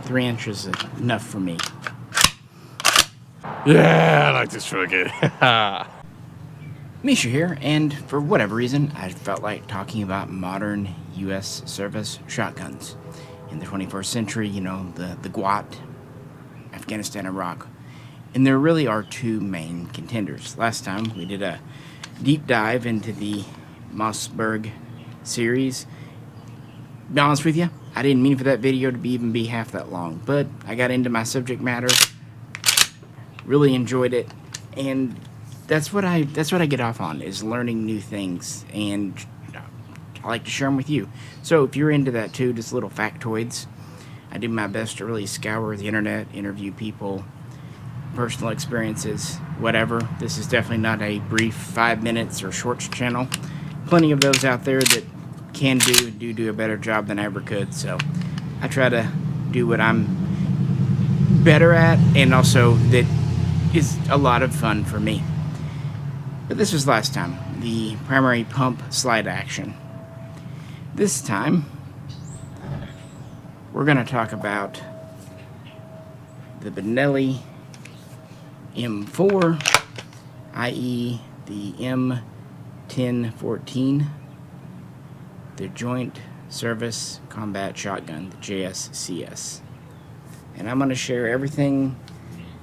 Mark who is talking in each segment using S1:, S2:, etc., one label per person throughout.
S1: 3 inches is enough for me.
S2: Yeah, I like this truck.
S1: Misha here, and for whatever reason, I felt like talking about modern U.S. service shotguns. In the 21st century, you know, the GWAT, Afghanistan, Iraq. And there really are two main contenders. Last time, we did a deep dive into the Mossberg series. To be honest with you, I didn't mean for that video to even be half that long, but I got into my subject matter, really enjoyed it, and that's what I get off on, is learning new things, and I like to share them with you. So if you're into that too, just little factoids, I do my best to really scour the internet, interview people, personal experiences, whatever. This is definitely not a brief 5 minutes or shorts channel. Plenty of those out there that can do a better job than I ever could, so I try to do what I'm better at, and also that is a lot of fun for me. But this was last time, the primary pump slide action. This time, we're going to talk about the Benelli M4, i.e. the M1014, the Joint Service Combat Shotgun, the JSCS. And I'm going to share everything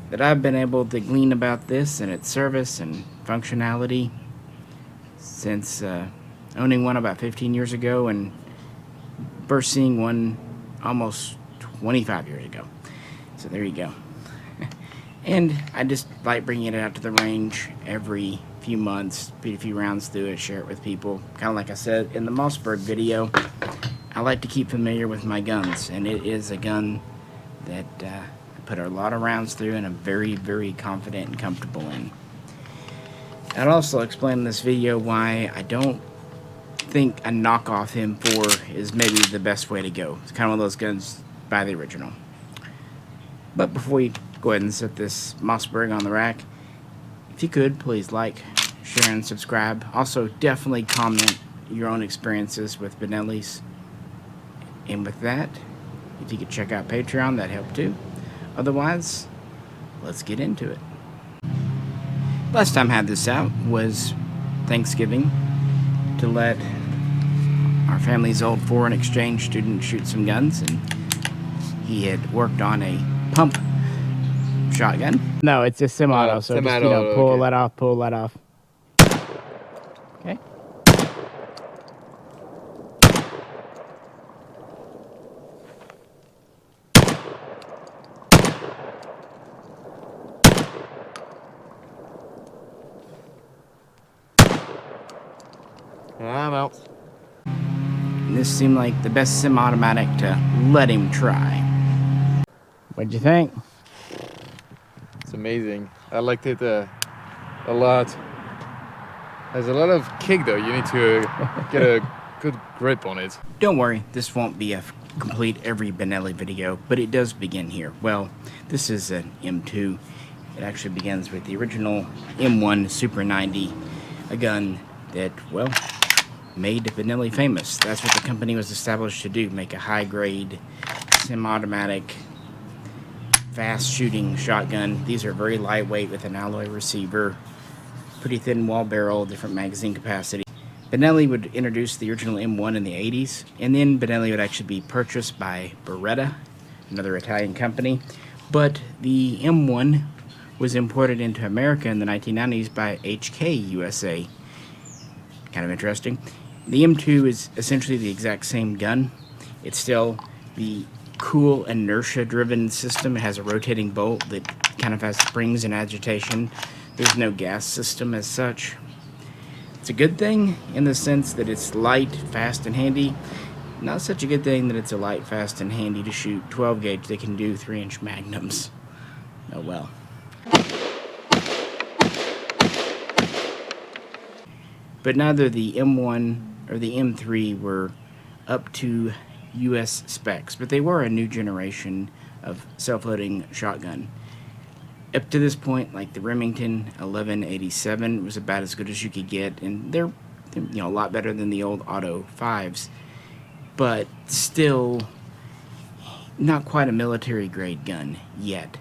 S1: that I've been able to glean about this and its service and functionality since owning one about 15 years ago and first seeing one almost 25 years ago. So there you go. And I just like bringing it out to the range every few months, beat a few rounds through it, share it with people. Kind of like I said in the Milspec video, I like to keep familiar with my guns, and it is a gun that I put a lot of rounds through and I'm very, very confident and comfortable in. I'd also explain in this video why I don't think a knockoff M4 is maybe the best way to go. It's kind of one of those guns by the original. But before we go ahead and set this Mossberg on the rack, if you could, please like, share, and subscribe. Also, definitely comment your own experiences with Benelli's. And with that, if you could check out Patreon, that'd help too. Otherwise, let's get into it. Last time I had this out was Thanksgiving, to let our family's old foreign exchange student shoot some guns, and he had worked on a pump shotgun. No, it's just semi-auto, so just, you know, pull that off, pull that off. Okay.
S2: I'm out.
S1: And this seemed like the best semi-automatic to let him try. What'd you think?
S2: It's amazing. I liked it a lot. There's a lot of kick though. You need to get a good grip on it.
S1: Don't worry, this won't be a complete every Benelli video, but it does begin here. Well, this is an M2. It actually begins with the original M1 Super 90, a gun that, well, made Benelli famous. That's what the company was established to do, make a high-grade, semi-automatic, fast-shooting shotgun. These are very lightweight with an alloy receiver, pretty thin wall barrel, different magazine capacity. Benelli would introduce the original M1 in the 80s, and then Benelli would actually be purchased by Beretta, another Italian company. But the M1 was imported into America in the 1990s by HK USA. Kind of interesting. The M2 is essentially the exact same gun. It's still the cool inertia-driven system. It has a rotating bolt that kind of has springs and agitation. There's no gas system as such. It's a good thing in the sense that it's light, fast, and handy. Not such a good thing that it's a light, fast, and handy to shoot 12 gauge that can do 3-inch magnums. Oh well. But neither the M1 or the M3 were up to US specs, but they were a new generation of self-loading shotgun. Up to this point, like the Remington 1187 was about as good as you could get, and they're a lot better than the old Auto 5s, but still not quite a military grade gun yet.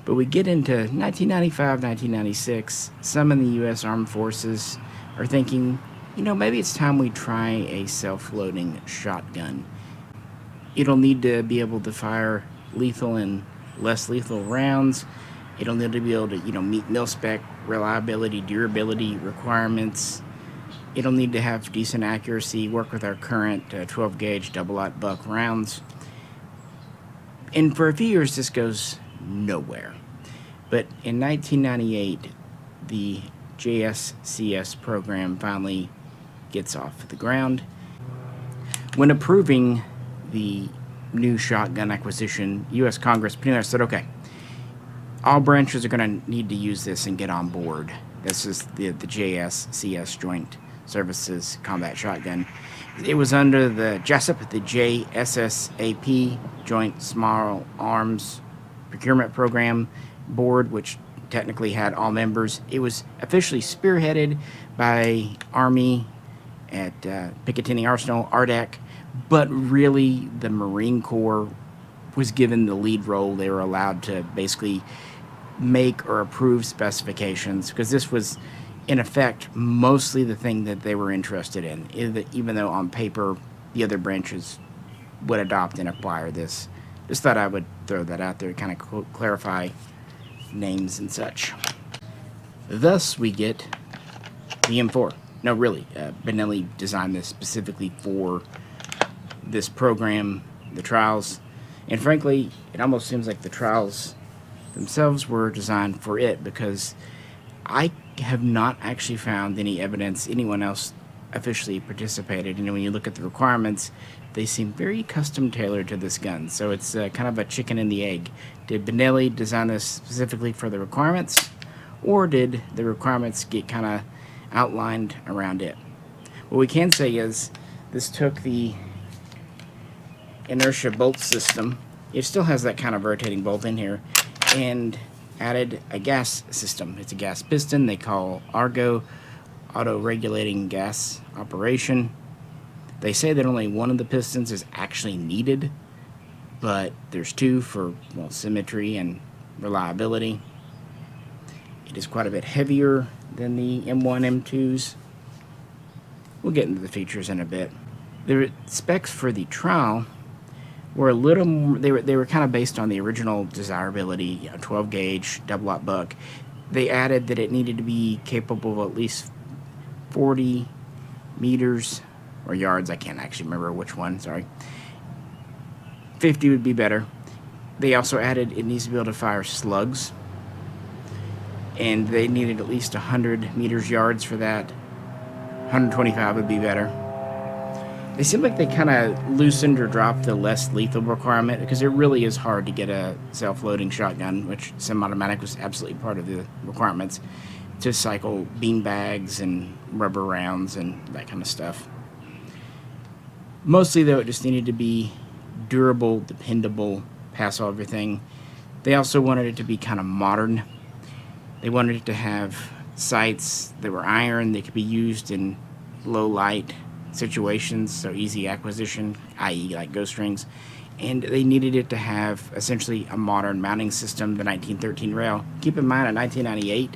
S1: But we get into 1995, 1996, some in the U.S. Armed Forces are thinking, maybe it's time we try a self-loading shotgun. It'll need to be able to fire lethal and less lethal rounds. It'll need to be able to, meet Milspec reliability, durability requirements. It'll need to have decent accuracy, work with our current 12-gauge double-aught buck rounds. And for a few years, this goes nowhere. But in 1998, the JSCS program finally gets off the ground. When approving the new shotgun acquisition, U.S. Congress pretty much said, okay, all branches are going to need to use this and get on board. This is the JSCS Joint Services Combat Shotgun. It was under the JSSAP, the JSSAP, Joint Small Arms Procurement Program Board, which technically had all members. It was officially spearheaded by Army at Picatinny Arsenal, RDAC, but really the Marine Corps was given the lead role. They were allowed to basically make or approve specifications, because this was, in effect, mostly the thing that they were interested in, even though on paper the other branches would adopt and acquire this. Just thought I would throw that out there to kind of clarify names and such. Thus, we get the M4. No, really, Benelli designed this specifically for this program, the trials, and frankly, it almost seems like the trials themselves were designed for it, because I have not actually found any evidence anyone else officially participated. When you look at the requirements, they seem very custom tailored to this gun. So it's kind of a chicken and the egg. Did Benelli design this specifically for the requirements, or did the requirements get kind of outlined around it? What we can say is this took the inertia bolt system. It still has that kind of rotating bolt in here, and added a gas system. It's a gas piston they call Argo, auto-regulating gas operation. They say that only one of the pistons is actually needed, but there's two for, symmetry and reliability. It is quite a bit heavier than the M1, M2s. We'll get into the features in a bit. The specs for the trial were a little more, they were kind of based on the original desirability, 12 gauge double-aught buck. They added that it needed to be capable of at least 40 meters or yards. I can't actually remember which one, sorry. 50 would be better. They also added it needs to be able to fire slugs, and they needed at least 100 meters yards for that. 125 would be better. They seem like they kind of loosened or dropped the less lethal requirement, because it really is hard to get a self-loading shotgun, which semi-automatic was absolutely part of the requirements, to cycle bean bags and rubber rounds and that kind of stuff. Mostly, though, it just needed to be durable, dependable, pass everything. They also wanted it to be kind of modern. They wanted it to have sights that were iron, that could be used in low light situations, so easy acquisition, i.e. like ghost rings. And they needed it to have essentially a modern mounting system, the 1913 rail. Keep in mind, in 1998,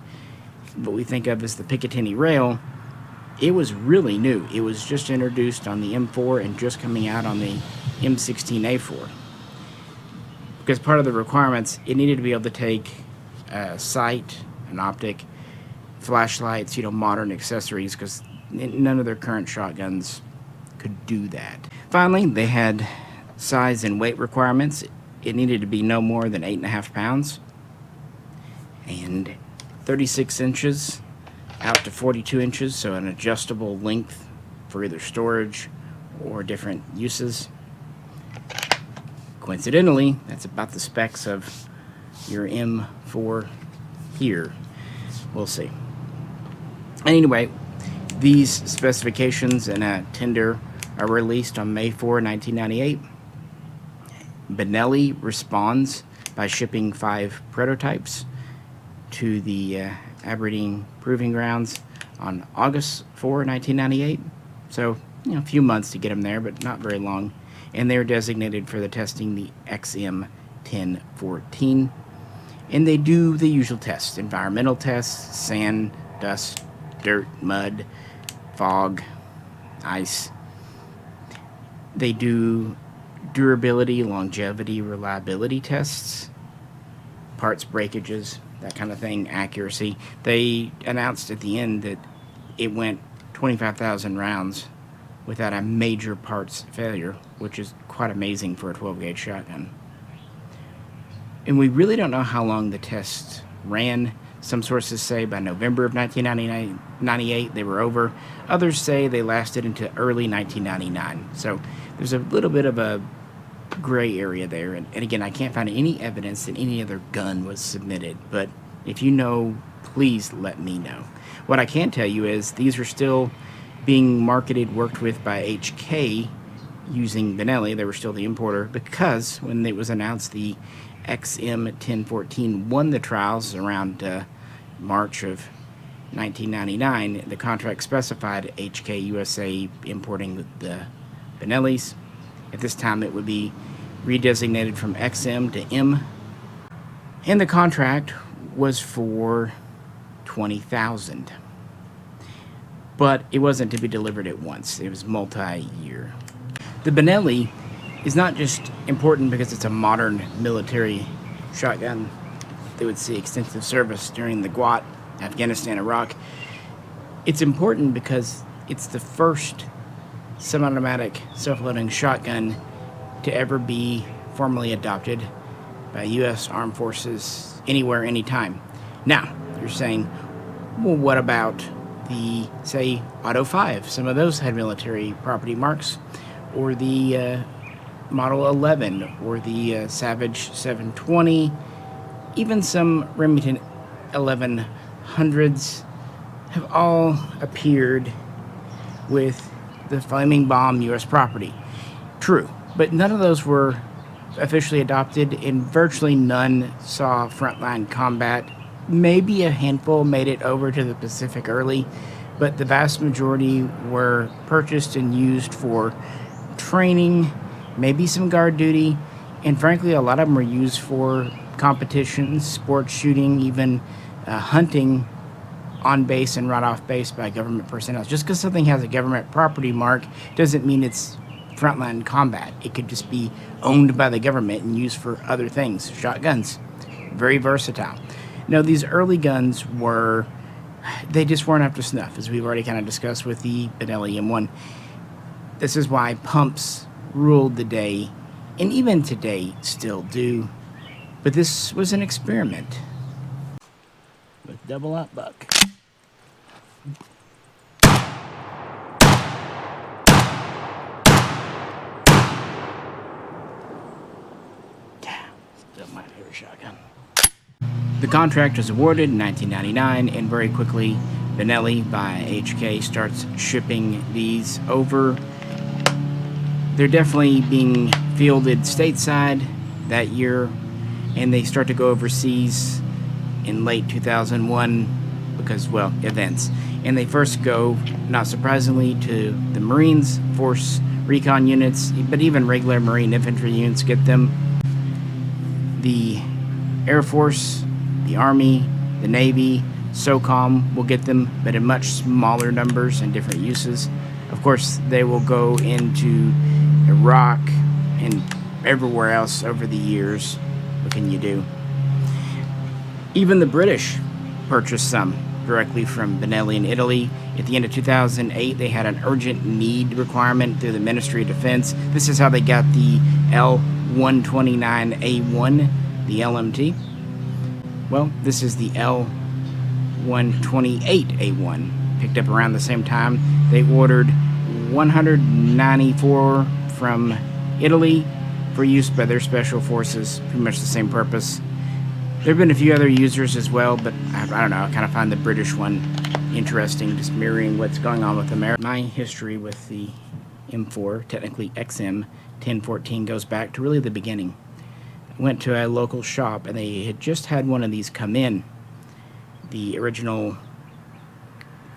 S1: what we think of as the Picatinny rail, it was really new. It was just introduced on the M4 and just coming out on the M16A4. Because part of the requirements, it needed to be able to take a sight, an optic, flashlights, modern accessories, because none of their current shotguns could do that. Finally, they had size and weight requirements. It needed to be no more than 8.5 pounds and 36 inches out to 42 inches, so an adjustable length for either storage or different uses. Coincidentally, that's about the specs of your M4 here. We'll see. Anyway, these specifications and a tender are released on May 4, 1998. Benelli responds by shipping 5 prototypes to the Aberdeen Proving Grounds on August 4, 1998. So, a few months to get them there, but not very long. and they're designated for the testing the XM1014. And they do the usual tests, environmental tests, sand, dust, dirt, mud, fog, ice. They do durability, longevity, reliability tests, parts breakages, that kind of thing, accuracy. They announced at the end that it went 25,000 rounds without a major parts failure, which is quite amazing for a 12-gauge shotgun. And we really don't know how long the tests ran. Some sources say by November of 1998 they were over. Others say they lasted into early 1999. So there's a little bit of a gray area there. And again, I can't find any evidence that any other gun was submitted. But if you know, please let me know. What I can tell you is these are still being marketed, worked with by HK using Benelli. They were still the importer, because when it was announced the XM1014 won the trials around March of 1999, the contract specified HK USA importing the Benellis. At this time it would be redesignated from XM to M, and the contract was for 20,000. But it wasn't to be delivered at once. It was multi-year. The Benelli is not just important because it's a modern military shotgun that would see extensive service during the GWAT, Afghanistan, Iraq. It's important because it's the first semi-automatic self-loading shotgun to ever be formally adopted by U.S. Armed Forces anywhere, anytime. Now, you're saying, well, what about the, say, Auto 5? Some of those had military property marks. Or the Model 11, or the Savage 720, even some Remington 1100s have all appeared with the flaming bomb U.S. property. True, but none of those were officially adopted, and virtually none saw frontline combat. Maybe a handful made it over to the Pacific early, but the vast majority were purchased and used for training, maybe some guard duty, and frankly a lot of them were used for competitions, sports shooting, even hunting on base and right off base by government personnel. Just because something has a government property mark doesn't mean it's frontline combat. It could just be owned by the government and used for other things. Shotguns, very versatile. Now, these early guns they just weren't up to snuff, as we've already kind of discussed with the Benelli M1. This is why pumps ruled the day, and even today still do. But this was an experiment with double-aught buck. Yeah, still my favorite shotgun. The contract was awarded in 1999, and very quickly Benelli by HK starts shipping these over. They're definitely being fielded stateside that year, and they start to go overseas in late 2001 because, well, events. And they first go, not surprisingly, to the Marines, Force Recon units, but even regular Marine infantry units get them. The Air Force, the Army, the Navy, SOCOM will get them, but in much smaller numbers and different uses. Of course, they will go into Iraq and everywhere else over the years. What can you do? Even the British purchased some directly from Benelli in Italy. At the end of 2008, they had an urgent need requirement through the Ministry of Defense. This is how they got the L129A1, the LMT. Well, this is the L128A1, picked up around the same time. They ordered 194 from Italy for use by their special forces, pretty much the same purpose. There have been a few other users as well, but I don't know, I kind of find the British one interesting, just mirroring what's going on with America. My history with the M4, technically XM1014, goes back to really the beginning. I went to a local shop, and they had just had one of these come in. The original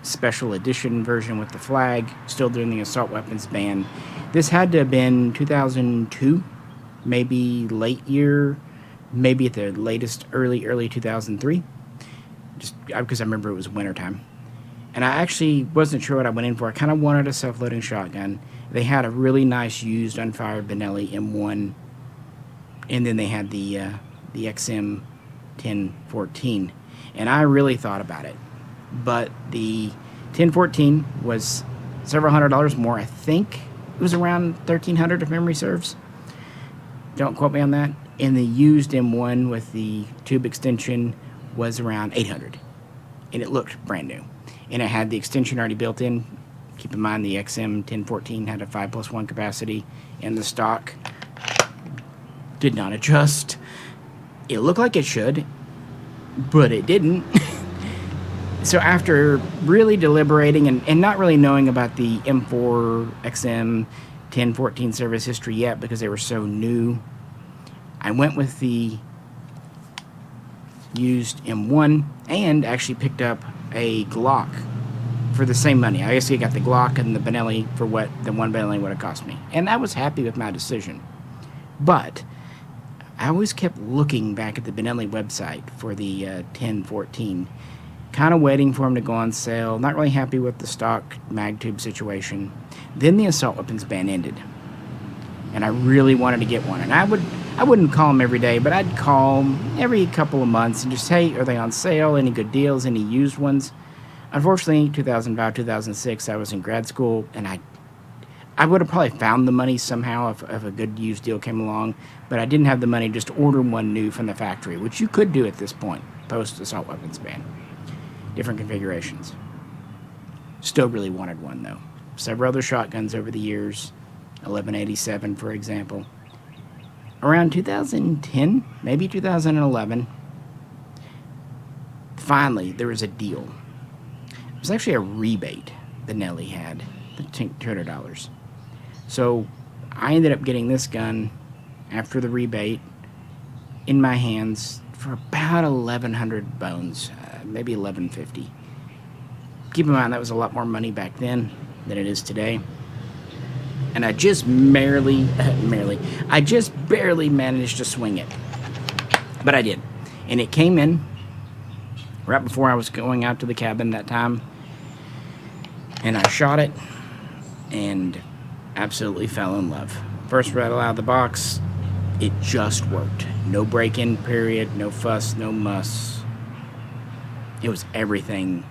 S1: special edition version with the flag, still doing the assault weapons ban. This had to have been 2002, maybe late year, maybe at the latest early 2003, just because I remember it was wintertime. And I actually wasn't sure what I went in for. I kind of wanted a self-loading shotgun. They had a really nice used unfired Benelli M1, and then they had the XM1014, and I really thought about it. But the 1014 was several $100s more. I think it was around $1,300 if memory serves. Don't quote me on that. And the used M1 with the tube extension was around $800, and it looked brand new. And it had the extension already built in. Keep in mind the XM1014 had a 5+1 capacity, and the stock did not adjust. It looked like it should, but it didn't. So after really deliberating and not really knowing about the M4 XM1014 service history yet because they were so new, I went with the used M1 and actually picked up a Glock for the same money. I guess I got the Glock and the Benelli for what the one Benelli would have cost me. And I was happy with my decision. But I always kept looking back at the Benelli website for the 1014, kind of waiting for them to go on sale, not really happy with the stock mag tube situation. Then the assault weapons ban ended, and I really wanted to get one. And I wouldn't call them every day, but I'd call them every couple of months and just, hey, are they on sale? Any good deals? Any used ones? Unfortunately, 2005, 2006, I was in grad school, and I would have probably found the money somehow if a good used deal came along, but I didn't have the money just to order one new from the factory, which you could do at this point, post-assault weapons ban. Different configurations. Still really wanted one, though. Several other shotguns over the years, 1187, for example. Around 2010, maybe 2011, finally, there was a deal. It was actually a rebate Benelli had, the $200. So I ended up getting this gun after the rebate in my hands for about 1,100 bones, maybe 1,150. Keep in mind that was a lot more money back then than it is today. And I just barely managed to swing it. But I did. And it came in right before I was going out to the cabin that time. And I shot it and absolutely fell in love. First rattle out of the box, it just worked. No break-in period, no fuss, no muss. It was everything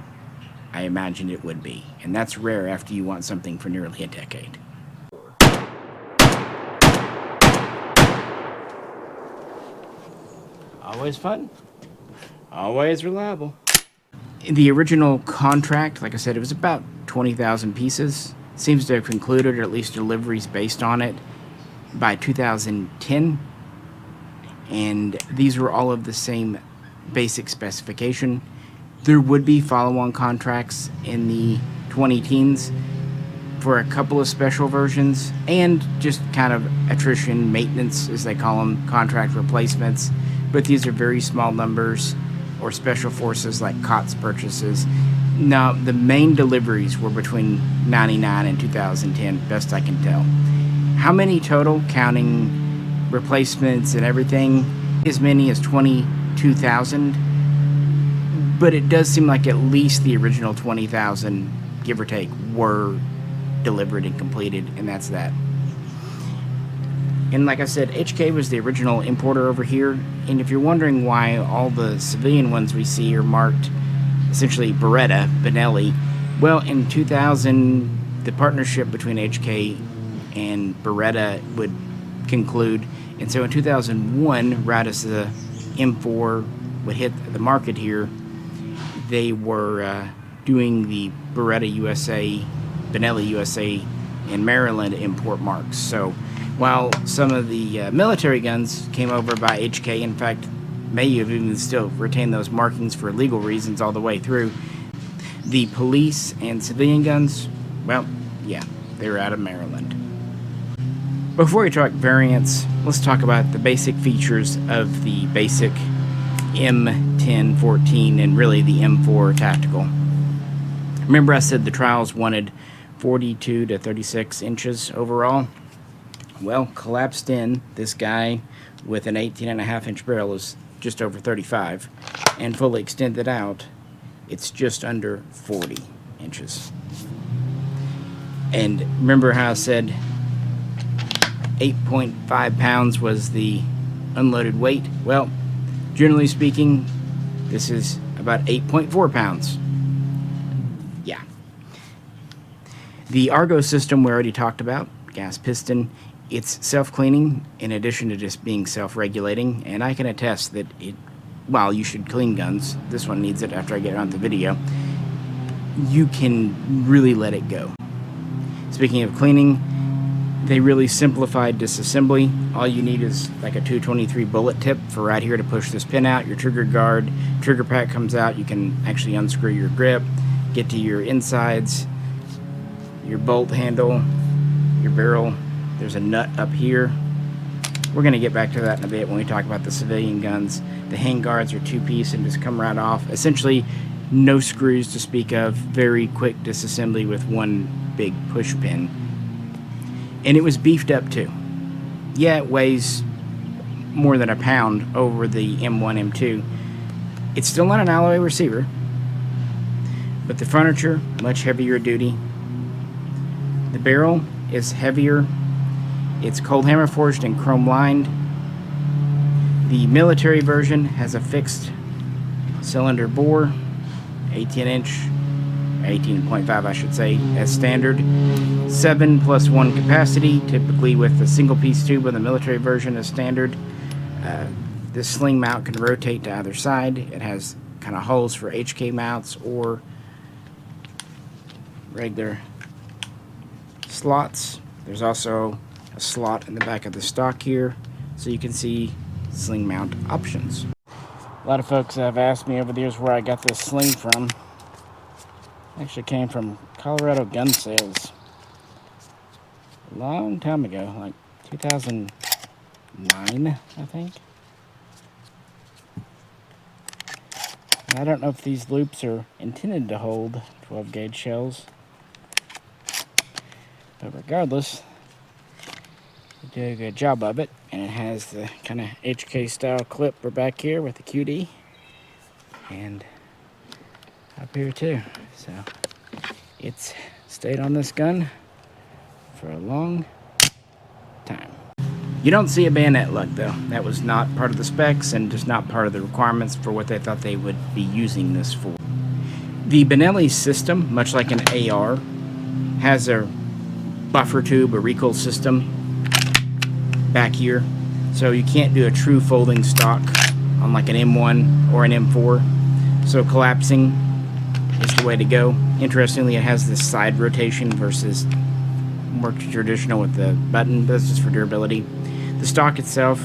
S1: I imagined it would be. And that's rare after you want something for nearly a decade. Always fun. Always reliable. The original contract, like I said, it was about 20,000 pieces. Seems to have concluded, or at least deliveries based on it, by 2010. And these were all of the same basic specification. There would be follow-on contracts in the 2010s for a couple of special versions, and just kind of attrition, maintenance, as they call them, contract replacements. But these are very small numbers, or special forces like COTS purchases. Now, the main deliveries were between 99 and 2010, best I can tell. How many total, counting replacements and everything? As many as 22,000. But it does seem like at least the original 20,000, give or take, were delivered and completed, and that's that. And like I said, HK was the original importer over here, and if you're wondering why all the civilian ones we see are marked essentially Beretta, Benelli, well, in 2000, the partnership between HK and Beretta would conclude, and so in 2001, right as the M4 would hit the market here, they were doing the Beretta USA, Benelli USA, and Maryland import marks. So while some of the military guns came over by HK, in fact, may have even still retained those markings for legal reasons all the way through, the police and civilian guns, well, yeah, they were out of Maryland. Before we talk variants, let's talk about the basic features of the basic M1014 and really the M4 Tactical. Remember I said the Trials wanted 42 to 36 inches overall. Well, collapsed in, this guy with an 18.5-inch barrel is just over 35, and fully extended out, it's just under 40 inches. And remember how I said 8.5 pounds was the unloaded weight? Well, generally speaking, this is about 8.4 pounds. Yeah. The Argo system we already talked about, gas piston, it's self-cleaning in addition to just being self-regulating, and I can attest that while you should clean guns, this one needs it after I get on the video, you can really let it go. Speaking of cleaning, they really simplified disassembly. All you need is like a 223 bullet tip for right here to push this pin out. Your trigger guard, trigger pack comes out. You can actually unscrew your grip, get to your insides, your bolt handle, your barrel. There's a nut up here. We're going to get back to that in a bit when we talk about the civilian guns. The hang guards are two-piece and just come right off. Essentially, no screws to speak of. Very quick disassembly with one big push pin. And it was beefed up too. Yeah, it weighs more than a pound over the M1, M2. It's still not an alloy receiver, but the furniture, much heavier duty. The barrel is heavier. It's cold hammer forged and chrome lined. The military version has a fixed cylinder bore, 18-inch, 18.5 I should say, as standard. 7+1 capacity, typically with a single piece tube of the military version as standard. This sling mount can rotate to either side. It has kind of holes for HK mounts or regular slots. There's also a slot in the back of the stock here, so you can see sling mount options. A lot of folks have asked me over the years where I got this sling from. Actually came from Colorado gun sales a long time ago, like 2009, I think. And I don't know if these loops are intended to hold 12 gauge shells, but regardless, they do a good job of it. And it has the kind of HK style clip for back here with the QD, and up here too. So it's stayed on this gun for a long time. You don't see a bayonet lug though. That was not part of the specs and just not part of the requirements for what they thought they would be using this for. The Benelli system, much like an AR, has a buffer tube, a recoil system back here. So you can't do a true folding stock on like an M1 or an M4. So collapsing is the way to go. Interestingly, it has this side rotation versus more traditional with the button, but that's just for durability. The stock itself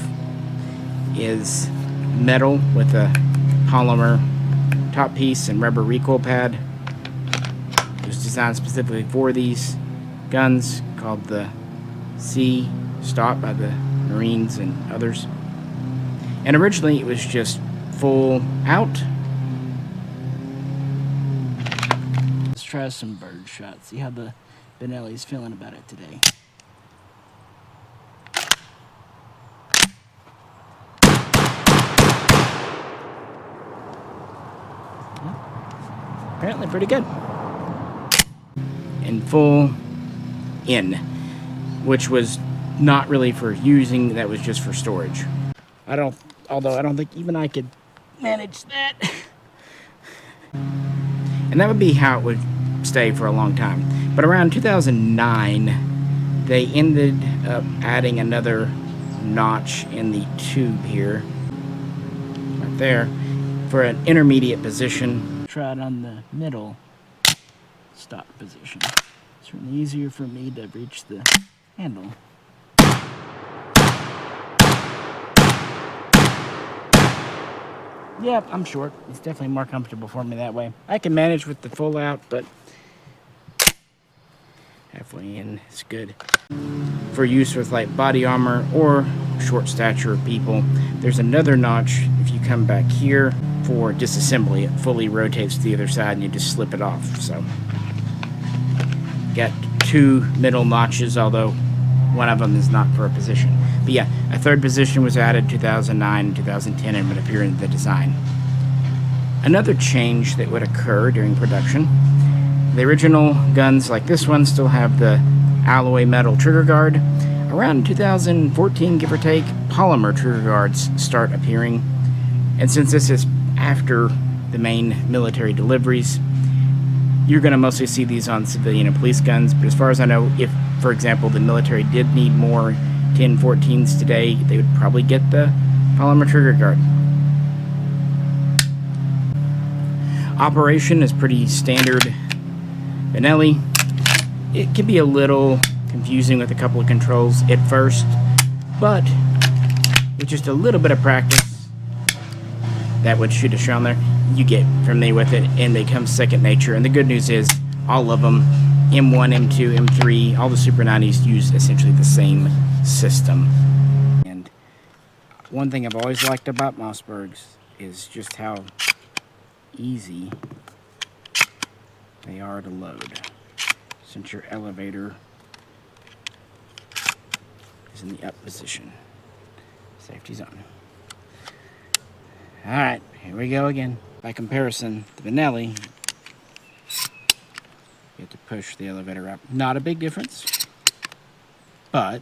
S1: is metal with a polymer top piece and rubber recoil pad. It was designed specifically for these guns, called the C stock by the Marines and others. And originally it was just full out. Let's try some bird shots, see how the Benelli's feeling about it today. Apparently pretty good. And full in, which was not really for using, that was just for storage. Although I don't think even I could manage that. And that would be how it would stay for a long time. But around 2009, they ended up adding another notch in the tube here, right there, for an intermediate position. Try it on the middle stock position. It's really easier for me to reach the handle. Yep, I'm short. It's definitely more comfortable for me that way. I can manage with the full out, but halfway in is good. For use with like body armor or short stature people, there's another notch if you come back here for disassembly. It fully rotates to the other side and you just slip it off. So got 2 middle notches, although one of them is not for a position. But yeah, a third position was added in 2009 and 2010 and would appear in the design. Another change that would occur during production, the original guns like this one still have the alloy metal trigger guard. Around 2014, give or take, polymer trigger guards start appearing. And since this is after the main military deliveries, you're going to mostly see these on civilian and police guns. But as far as I know, if, for example, the military did need more 1014s today, they would probably get the polymer trigger guard. Operation is pretty standard Benelli. It can be a little confusing with a couple of controls at first, but with just a little bit of practice, that would should have shown there, you get familiar with it and they become second nature. And the good news is all of them, M1, M2, M3, all the Super 90s use essentially the same system. And one thing I've always liked about Mossbergs is just how easy they are to load, since your elevator is in the up position. Safety's on. Alright, here we go again. By comparison, the Benelli, you have to push the elevator up. Not a big difference, but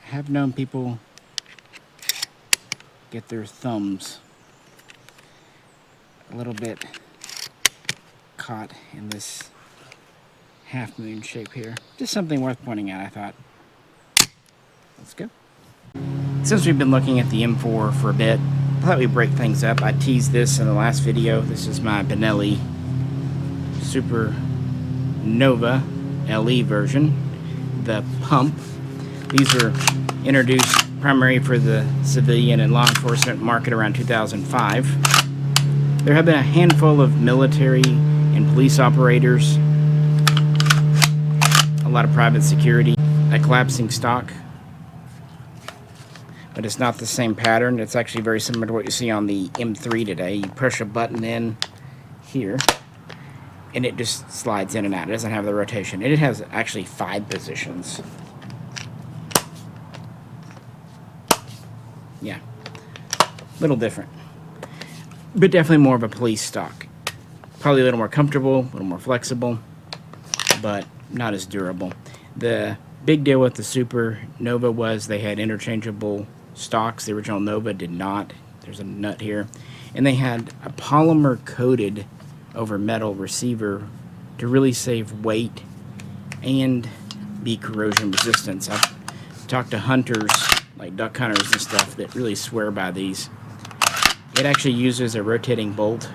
S1: I have known people get their thumbs a little bit caught in this half moon shape here. Just something worth pointing out, I thought. Let's go. Since we've been looking at the M4 for a bit, I thought we'd break things up. I teased this in the last video. This is my Benelli Supernova LE version. The pump. These were introduced primarily for the civilian and law enforcement market around 2005. There have been a handful of military and police operators, a lot of private security, a collapsing stock, but it's not the same pattern. It's actually very similar to what you see on the M3 today. You push a button in here and it just slides in and out. It doesn't have the rotation. It has actually 5 positions. Yeah, little different, but definitely more of a police stock. Probably a little more comfortable, a little more flexible, but not as durable. The big deal with the Supernova was they had interchangeable stocks. The original Nova did not. There's a nut here. And they had a polymer coated over metal receiver to really save weight and be corrosion resistant. I've talked to hunters, like duck hunters and stuff, that really swear by these. It actually uses a rotating bolt,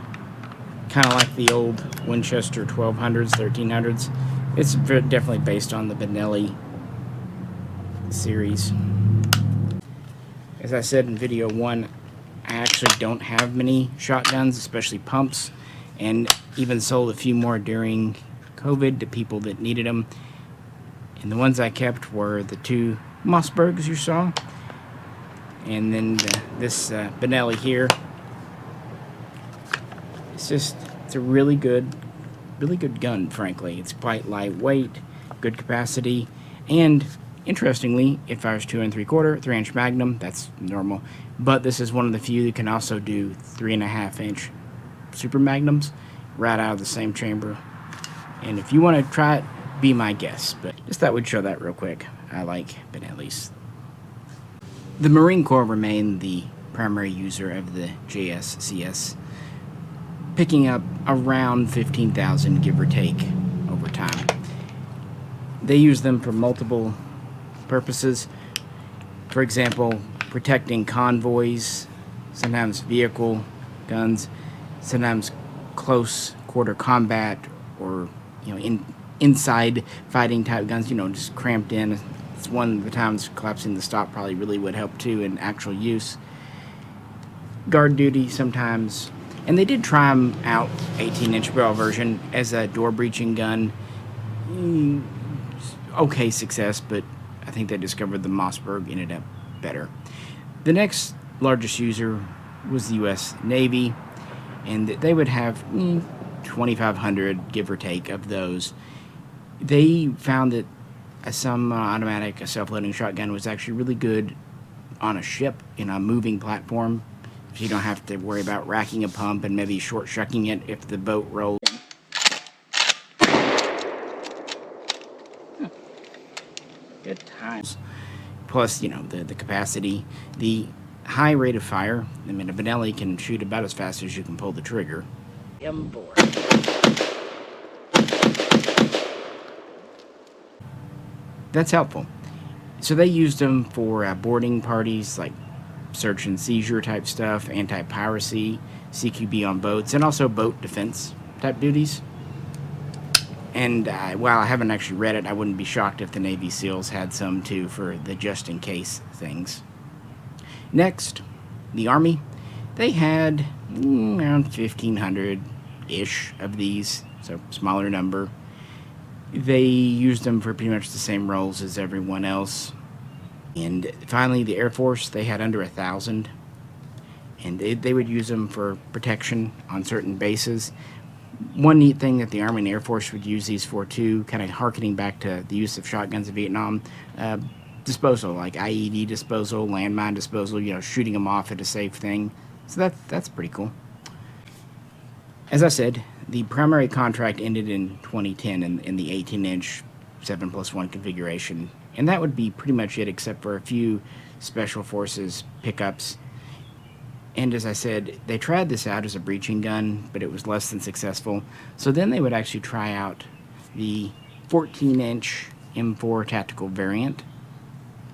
S1: kind of like the old Winchester 1200s, 1300s. It's definitely based on the Benelli series. As I said in video 1, I actually don't have many shotguns, especially pumps, and even sold a few more during COVID to people that needed them. And the ones I kept were the 2 Mossbergs you saw, and then this Benelli here. It's a really good gun, frankly. It's quite lightweight, good capacity, and interestingly, if I was 2 3/4, 3-inch Magnum, that's normal. But this is one of the few that can also do 3.5-inch Super Magnums right out of the same chamber. And if you want to try it, be my guest. But just thought we'd show that real quick. I like Benelli's. The Marine Corps remained the primary user of the JSCS, picking up around 15,000, give or take, over time. They use them for multiple purposes. For example, protecting convoys, sometimes vehicle guns, sometimes close quarter combat, or inside fighting type guns, just cramped in. It's one of the times collapsing the stock probably really would help too in actual use. Guard duty sometimes. And they did try them out, 18-inch barrel version, as a door breaching gun. Okay success, but I think they discovered the Mossberg ended up better. The next largest user was the U.S. Navy, and they would have 2,500, give or take, of those. They found that a automatic self-loading shotgun was actually really good on a ship in a moving platform. So you don't have to worry about racking a pump and maybe short shucking it if the boat rolls. Good times. Plus, you know, the capacity, the high rate of fire. I mean, a Benelli can shoot about as fast as you can pull the trigger. M4. That's helpful. So they used them for boarding parties, like search and seizure type stuff, anti-piracy, CQB on boats, and also boat defense type duties. And while I haven't actually read it, I wouldn't be shocked if the Navy SEALs had some too for the just-in-case things. Next, the Army. They had around 1,500-ish of these, so smaller number. They used them for pretty much the same roles as everyone else. And finally, the Air Force, they had under 1,000. And they would use them for protection on certain bases. One neat thing that the Army and Air Force would use these for too, kind of harkening back to the use of shotguns in Vietnam, disposal, like IED disposal, landmine disposal, you know, shooting them off at a safe thing. So that's pretty cool. As I said, the primary contract ended in 2010 in the 18-inch 7+1 configuration, and that would be pretty much it except for a few Special Forces pickups. And as I said, they tried this out as a breaching gun, but it was less than successful. So then they would actually try out the 14-inch M4 tactical variant,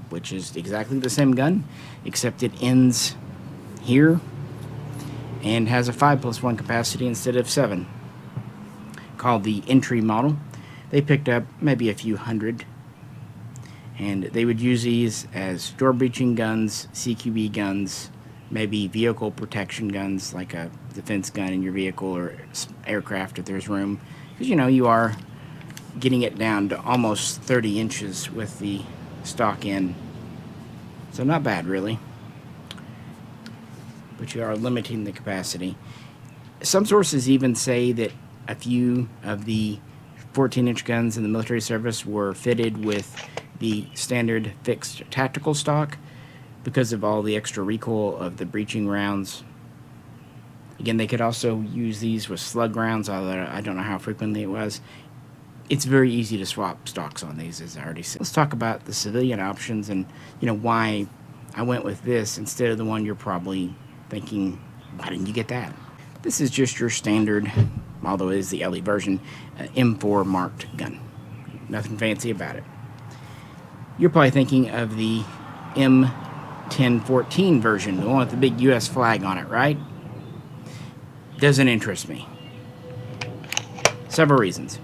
S1: which is exactly the same gun, except it ends here and has a 5+1 capacity instead of 7, called the entry model. They picked up maybe a few hundred, and they would use these as door breaching guns, CQB guns, maybe vehicle protection guns, like a defense gun in your vehicle or aircraft if there's room. Because, you know, you are getting it down to almost 30 inches with the stock end. So not bad, really. But you are limiting the capacity. Some sources even say that a few of the 14-inch guns in the military service were fitted with the standard fixed tactical stock because of all the extra recoil of the breaching rounds. Again, they could also use these with slug rounds, although I don't know how frequently it was. It's very easy to swap stocks on these, as I already said. Let's talk about the civilian options and, you know, why I went with this instead of the one you're probably thinking, why didn't you get that? This is just your standard, although it is the LE version, M4 marked gun. Nothing fancy about it. You're probably thinking of the M1014 version, the one with the big US flag on it, right? Doesn't interest me. Several reasons.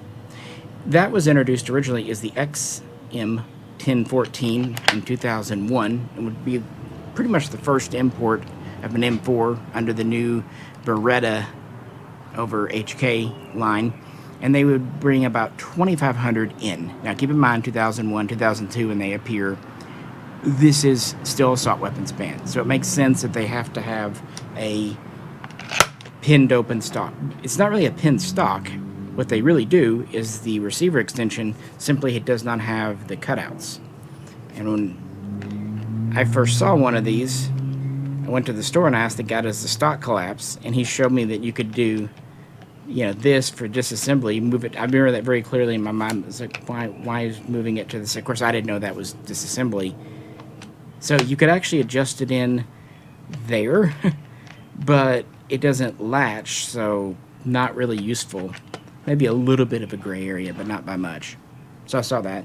S1: That was introduced originally as the XM1014 in 2001 and would be pretty much the first import of an M4 under the new Beretta over HK line, and they would bring about 2,500 in. Now keep in mind 2001, 2002 when they appear, this is still assault weapons banned, so it makes sense that they have to have a pinned open stock. It's not really a pinned stock. What they really do is the receiver extension, simply it does not have the cutouts. And when I first saw one of these, I went to the store and I asked the guy, does the stock collapse? And he showed me that you could do, you know, this for disassembly, move it. I remember that very clearly in my mind. It's like, why is moving it to this? Of course, I didn't know that was disassembly. So you could actually adjust it in there, but it doesn't latch, so not really useful. Maybe a little bit of a gray area, but not by much. So I saw that.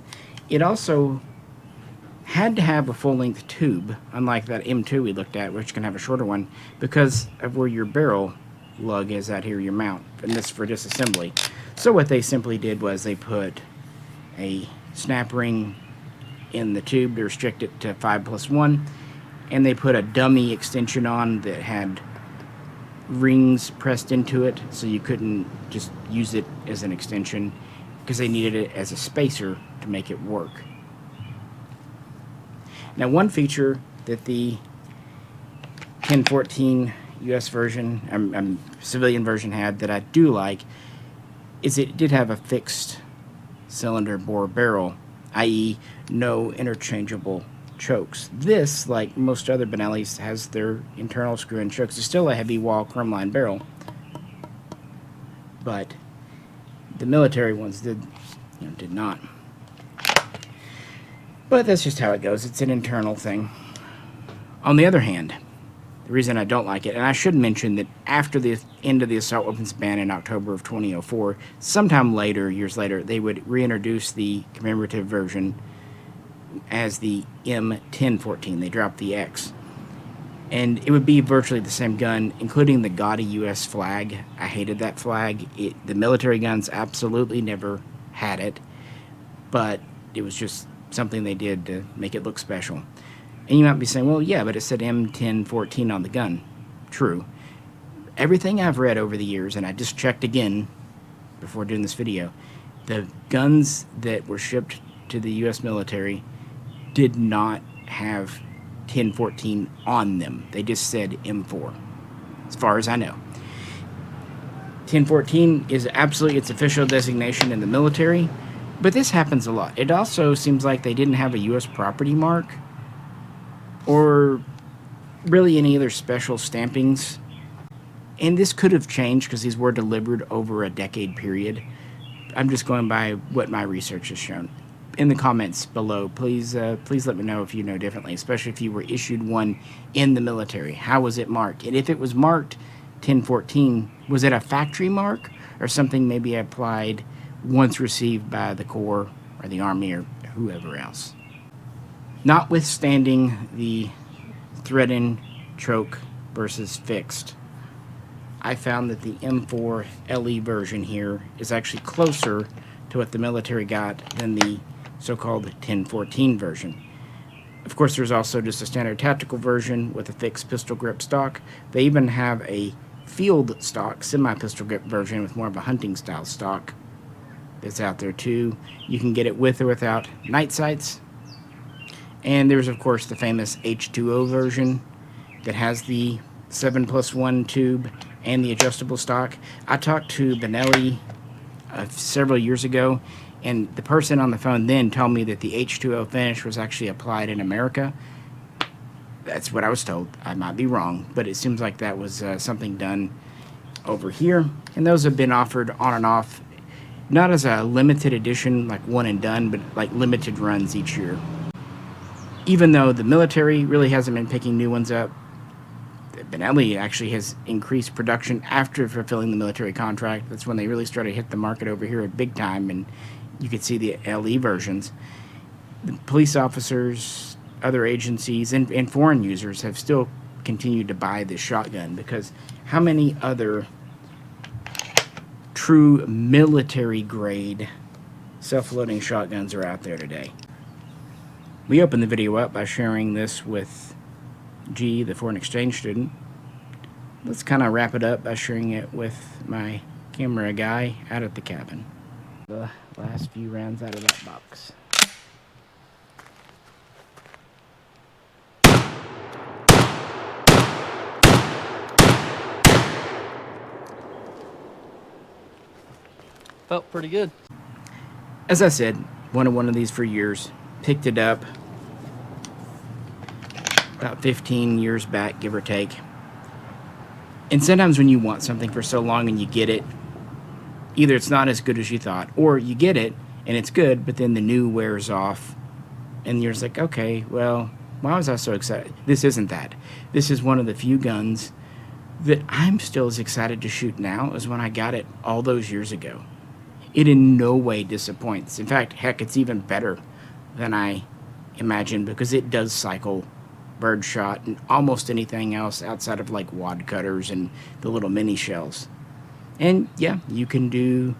S1: It also had to have a full-length tube, unlike that M2 we looked at, which can have a shorter one, because of where your barrel lug is at here, your mount, and this for disassembly. So what they simply did was they put a snap ring in the tube to restrict it to 5+1, and they put a dummy extension on that had rings pressed into it, so you couldn't just use it as an extension, because they needed it as a spacer to make it work. Now, one feature that the 1014 US version, civilian version had that I do like is it did have a fixed cylinder bore barrel, i.e. no interchangeable chokes. This, like most other Benellis, has their internal screw-in chokes. It's still a heavy wall chrome line barrel, but the military ones did not. But that's just how it goes. It's an internal thing. On the other hand, the reason I don't like it, and I should mention that after the end of the assault weapons ban in October of 2004, sometime later, years later, they would reintroduce the commemorative version as the M1014. They dropped the X. And it would be virtually the same gun, including the gaudy U.S. flag. I hated that flag. The military guns absolutely never had it, but it was just something they did to make it look special. And you might be saying, well, yeah, but it said M1014 on the gun. True. Everything I've read over the years, and I just checked again before doing this video, the guns that were shipped to the U.S. military did not have 1014 on them. They just said M4, as far as I know. 1014 is absolutely its official designation in the military, but this happens a lot. It also seems like they didn't have a U.S. property mark or really any other special stampings. And this could have changed because these were delivered over a decade period. I'm just going by what my research has shown. In the comments below, please let me know if you know differently, especially if you were issued one in the military. How was it marked? And if it was marked 1014, was it a factory mark or something maybe applied once received by the Corps or the Army or whoever else? Notwithstanding the thread-in choke versus fixed, I found that the M4 LE version here is actually closer to what the military got than the so-called 1014 version. Of course, there's also just a standard tactical version with a fixed pistol grip stock. They even have a field stock, semi-pistol grip version with more of a hunting style stock that's out there too. You can get it with or without night sights. And there's, of course, the famous H2O version that has the 7+1 tube and the adjustable stock. I talked to Benelli several years ago, and the person on the phone then told me that the H2O finish was actually applied in America. That's what I was told. I might be wrong, but it seems like that was something done over here. And those have been offered on and off, not as a limited edition, like one and done, but like limited runs each year. Even though the military really hasn't been picking new ones up, Benelli actually has increased production after fulfilling the military contract. That's when they really started to hit the market over here at big time, and you could see the LE versions. The police officers, other agencies, and foreign users have still continued to buy this shotgun, because how many other true military-grade self-loading shotguns are out there today? We opened the video up by sharing this with G, the foreign exchange student. Let's kind of wrap it up by sharing it with my camera guy out at the cabin. The last few rounds out of that box.
S3: Felt pretty good.
S1: As I said, wanted one of these for years. Picked it up about 15 years back, give or take. And sometimes when you want something for so long and you get it, either it's not as good as you thought, or you get it and it's good, but then the new wears off and you're just like, okay, well, why was I so excited? This isn't that. This is one of the few guns that I'm still as excited to shoot now as when I got it all those years ago. It in no way disappoints. In fact, heck, it's even better than I imagined, because it does cycle birdshot and almost anything else outside of like wad cutters and the little mini shells. And yeah, you can do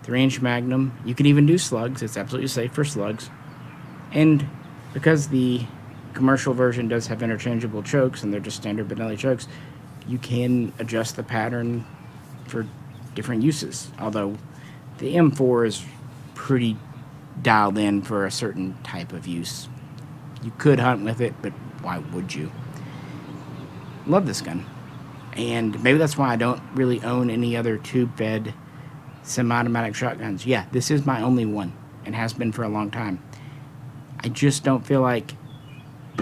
S1: 3-inch Magnum. You can even do slugs. It's absolutely safe for slugs. And because the commercial version does have interchangeable chokes and they're just standard Benelli chokes, you can adjust the pattern for different uses. Although the M4 is pretty dialed in for a certain type of use. You could hunt with it, but why would you? Love this gun. And maybe that's why I don't really own any other tube-fed semi-automatic shotguns. Yeah, this is my only one and has been for a long time. I just don't feel like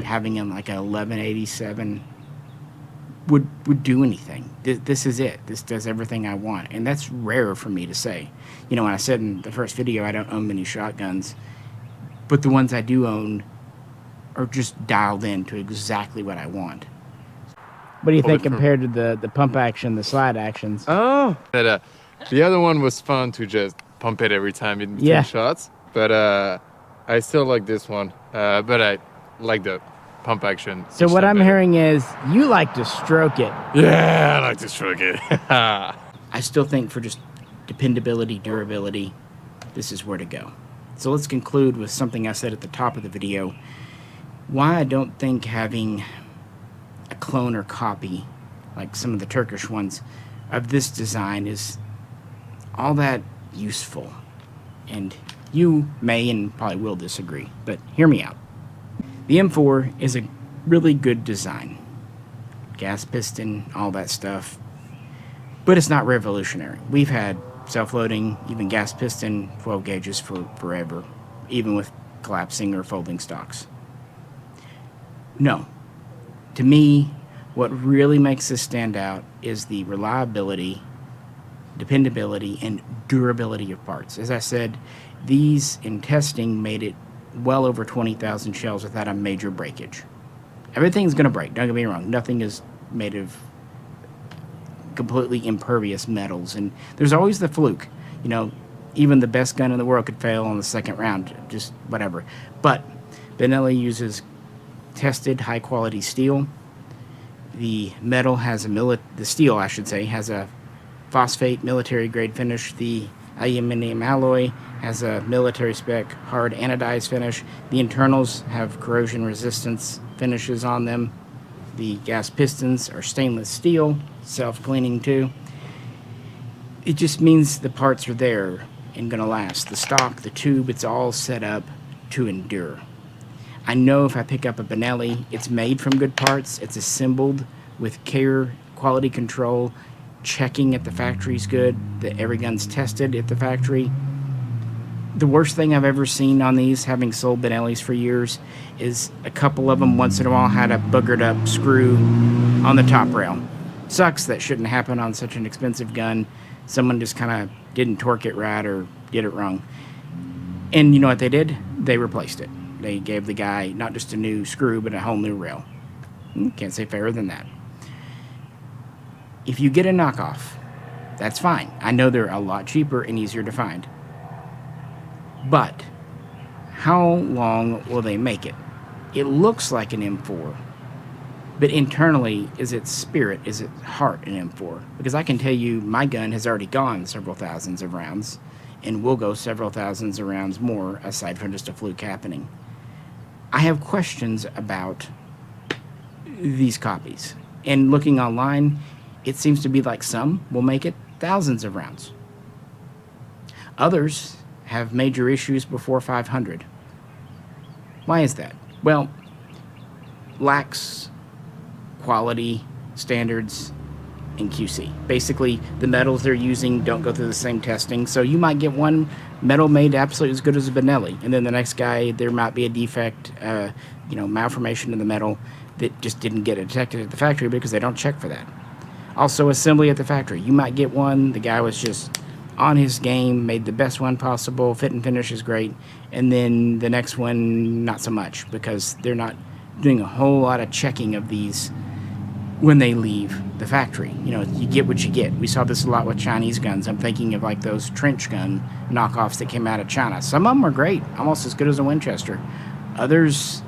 S1: having like a 1187 would do anything. This is it. This does everything I want, and that's rare for me to say. When I said in the first video I don't own many shotguns, but the ones I do own are just dialed in to exactly what I want. What do you think compared to the pump action, the slide actions?
S2: Oh, the other one was fun to just pump it every time in between shots, but I still like this one. But I like the pump action.
S1: So what I'm hearing is you like to stroke it.
S2: Yeah, I like to stroke it.
S1: I still think for just dependability, durability, this is where to go. So let's conclude with something I said at the top of the video. Why I don't think having a clone or copy, like some of the Turkish ones, of this design is all that useful. And you may and probably will disagree, but hear me out. The M4 is a really good design. Gas piston, all that stuff. But it's not revolutionary. We've had self-loading, even gas piston 12 gauges for forever, even with collapsing or folding stocks. No. To me, what really makes this stand out is the reliability, dependability, and durability of parts. As I said, these in testing made it well over 20,000 shells without a major breakage. Everything's going to break, don't get me wrong. Nothing is made of completely impervious metals, and there's always the fluke. Even the best gun in the world could fail on the second round, just whatever. But Benelli uses tested high-quality steel. The metal has the steel, I should say, has a phosphate military-grade finish. The aluminum alloy has a military spec hard anodized finish. The internals have corrosion resistance finishes on them. The gas pistons are stainless steel, self-cleaning too. It just means the parts are there and gonna last. The stock, the tube, it's all set up to endure. I know if I pick up a Benelli, it's made from good parts, it's assembled with care, quality control, checking at the factory's good, that every gun's tested at the factory. The worst thing I've ever seen on these, having sold Benellis for years, is a couple of them once in a while had a boogered up screw on the top rail. Sucks, that shouldn't happen on such an expensive gun. Someone just kind of didn't torque it right or did it wrong. And you know what they did? They replaced it. They gave the guy not just a new screw, but a whole new rail. Can't say fairer than that. If you get a knockoff, that's fine. I know they're a lot cheaper and easier to find. But how long will they make it? It looks like an M4, but internally, is its spirit, is its heart an M4? Because I can tell you my gun has already gone several thousands of rounds and will go several thousands of rounds more aside from just a fluke happening. I have questions about these copies. And looking online, it seems to be like some will make it thousands of rounds. Others have major issues before 500. Why is that? Well, lacks quality standards and QC. Basically, the metals they're using don't go through the same testing, so you might get one metal made absolutely as good as a Benelli, and then the next guy, there might be a defect, malformation in the metal that just didn't get detected at the factory because they don't check for that. Also, assembly at the factory. You might get one, the guy was just on his game, made the best one possible, fit and finish is great, and then the next one, not so much, because they're not doing a whole lot of checking of these when they leave the factory. You get what you get. We saw this a lot with Chinese guns. I'm thinking of like those trench gun knockoffs that came out of China. Some of them are great, almost as good as a Winchester. Others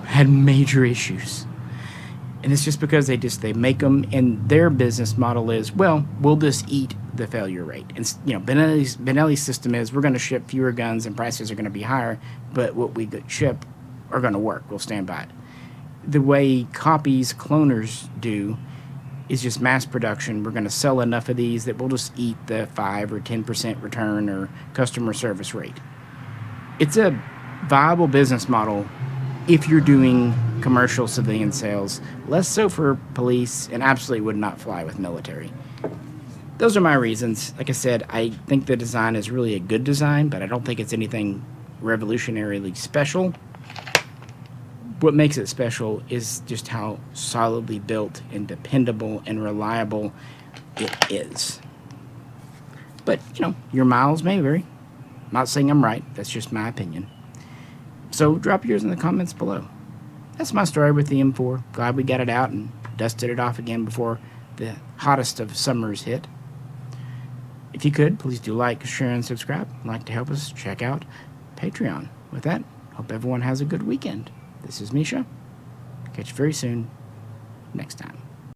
S1: had major issues. And it's just because they make them, and their business model is, well, we'll just eat the failure rate. And Benelli's system is, we're going to ship fewer guns and prices are going to be higher, but what we ship are going to work. We'll stand by it. The way copies, cloners do, is just mass production. We're going to sell enough of these that we'll just eat the 5 or 10% return or customer service rate. It's a viable business model if you're doing commercial civilian sales, less so for police, and absolutely would not fly with military. those are my reasons. Like I said, I think the design is really a good design, but I don't think it's anything revolutionarily special. What makes it special is just how solidly built and dependable and reliable it is. But, you know, your miles may vary. I'm not saying I'm right. That's just my opinion. So drop yours in the comments below. That's my story with the M4. Glad we got it out and dusted it off again before the hottest of summers hit. If you could, please do like, share, and subscribe. If you'd like to help us, check out Patreon. With that, hope everyone has a good weekend. This is Misha. Catch you very soon next time.